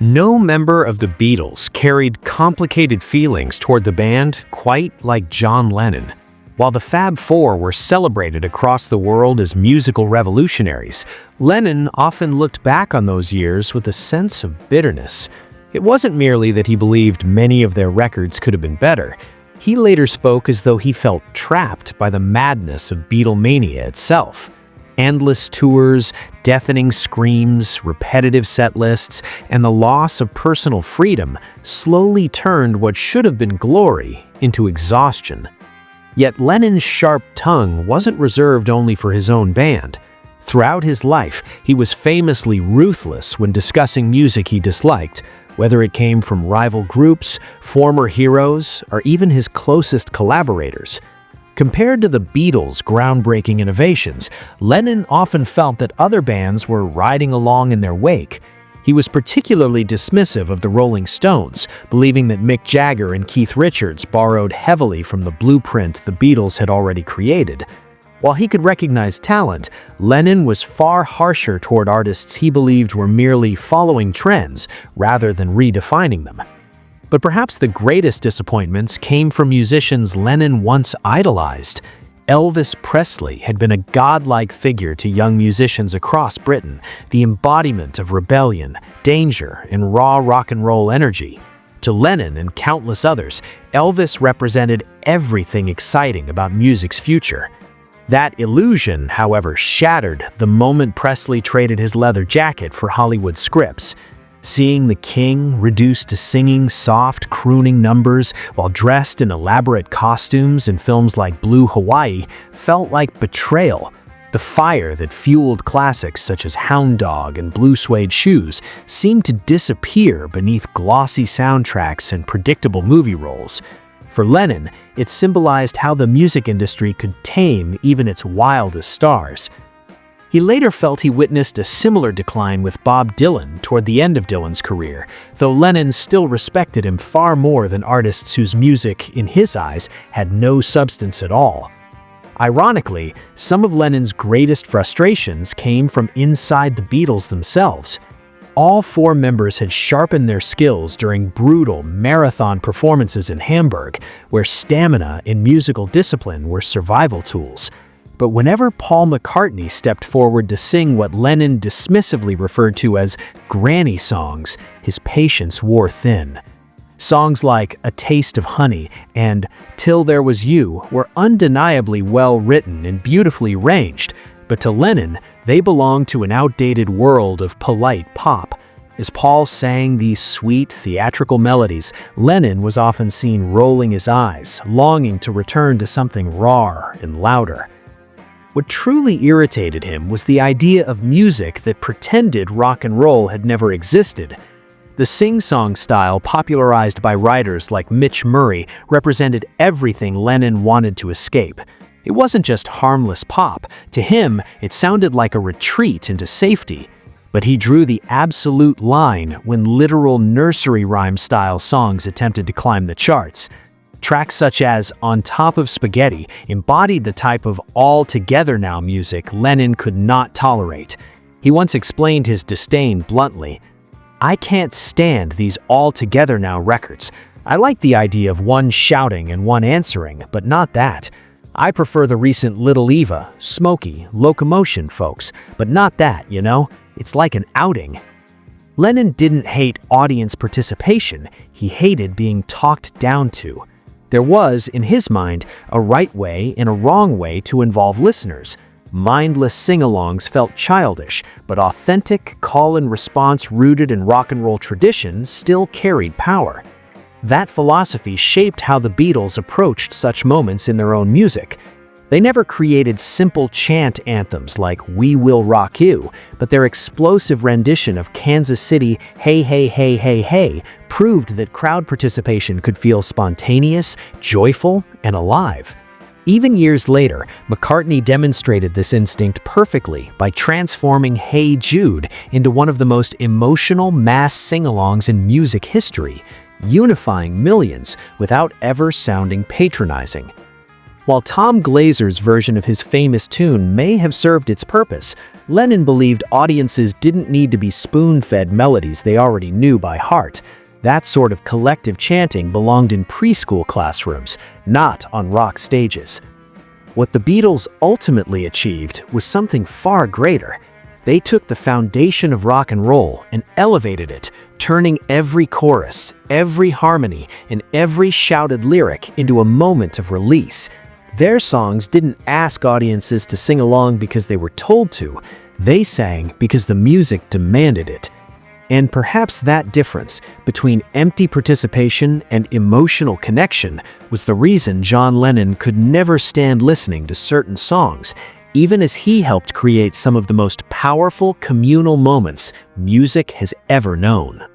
No member of the Beatles carried complicated feelings toward the band quite like John Lennon. While the Fab Four were celebrated across the world as musical revolutionaries, Lennon often looked back on those years with a sense of bitterness. It wasn't merely that he believed many of their records could have been better. He later spoke as though he felt trapped by the madness of Beatlemania itself. Endless tours, deafening screams, repetitive set lists, and the loss of personal freedom slowly turned what should have been glory into exhaustion. Yet Lennon's sharp tongue wasn't reserved only for his own band. Throughout his life, he was famously ruthless when discussing music he disliked, whether it came from rival groups, former heroes, or even his closest collaborators. Compared to the Beatles' groundbreaking innovations, Lennon often felt that other bands were riding along in their wake. He was particularly dismissive of the Rolling Stones, believing that Mick Jagger and Keith Richards borrowed heavily from the blueprint the Beatles had already created. While he could recognize talent, Lennon was far harsher toward artists he believed were merely following trends rather than redefining them. But perhaps the greatest disappointments came from musicians Lennon once idolized. Elvis Presley had been a godlike figure to young musicians across Britain, the embodiment of rebellion, danger, and raw rock and roll energy. To Lennon and countless others, Elvis represented everything exciting about music's future. That illusion, however, shattered the moment Presley traded his leather jacket for Hollywood scripts. Seeing the king reduced to singing soft, crooning numbers while dressed in elaborate costumes in films like Blue Hawaii felt like betrayal. The fire that fueled classics such as Hound Dog and Blue Suede Shoes seemed to disappear beneath glossy soundtracks and predictable movie roles. For Lennon, it symbolized how the music industry could tame even its wildest stars. He later felt he witnessed a similar decline with Bob Dylan toward the end of Dylan's career, though Lennon still respected him far more than artists whose music, in his eyes, had no substance at all. Ironically, some of Lennon's greatest frustrations came from inside the Beatles themselves. All four members had sharpened their skills during brutal marathon performances in Hamburg, where stamina and musical discipline were survival tools. But whenever Paul McCartney stepped forward to sing what Lennon dismissively referred to as granny songs, his patience wore thin. Songs like A Taste of Honey and Till There Was You were undeniably well-written and beautifully arranged, but to Lennon, they belonged to an outdated world of polite pop. As Paul sang these sweet, theatrical melodies, Lennon was often seen rolling his eyes, longing to return to something raw and louder. What truly irritated him was the idea of music that pretended rock and roll had never existed. The sing-song style popularized by writers like Mitch Murray represented everything Lennon wanted to escape. It wasn't just harmless pop. To him, it sounded like a retreat into safety. But he drew the absolute line when literal nursery rhyme-style songs attempted to climb the charts. Tracks such as On Top of Spaghetti embodied the type of all-together now music Lennon could not tolerate. He once explained his disdain bluntly. "I can't stand these all-together now records. I like the idea of one shouting and one answering, but not that. I prefer the recent Little Eva, Smokey, Locomotion folks, but not that, you know? It's like an outing." Lennon didn't hate audience participation, he hated being talked down to. There was, in his mind, a right way and a wrong way to involve listeners. Mindless sing-alongs felt childish, but authentic call-and-response rooted in rock and roll tradition still carried power. That philosophy shaped how the Beatles approached such moments in their own music. They never created simple chant anthems like We Will Rock You, but their explosive rendition of Kansas City Hey Hey Hey Hey Hey proved that crowd participation could feel spontaneous, joyful, and alive. Even years later, McCartney demonstrated this instinct perfectly by transforming Hey Jude into one of the most emotional mass sing-alongs in music history, unifying millions without ever sounding patronizing. While Tom Glazer's version of his famous tune may have served its purpose, Lennon believed audiences didn't need to be spoon-fed melodies they already knew by heart. That sort of collective chanting belonged in preschool classrooms, not on rock stages. What the Beatles ultimately achieved was something far greater. They took the foundation of rock and roll and elevated it, turning every chorus, every harmony, and every shouted lyric into a moment of release. Their songs didn't ask audiences to sing along because they were told to. They sang because the music demanded it. And perhaps that difference between empty participation and emotional connection was the reason John Lennon could never stand listening to certain songs, even as he helped create some of the most powerful communal moments music has ever known.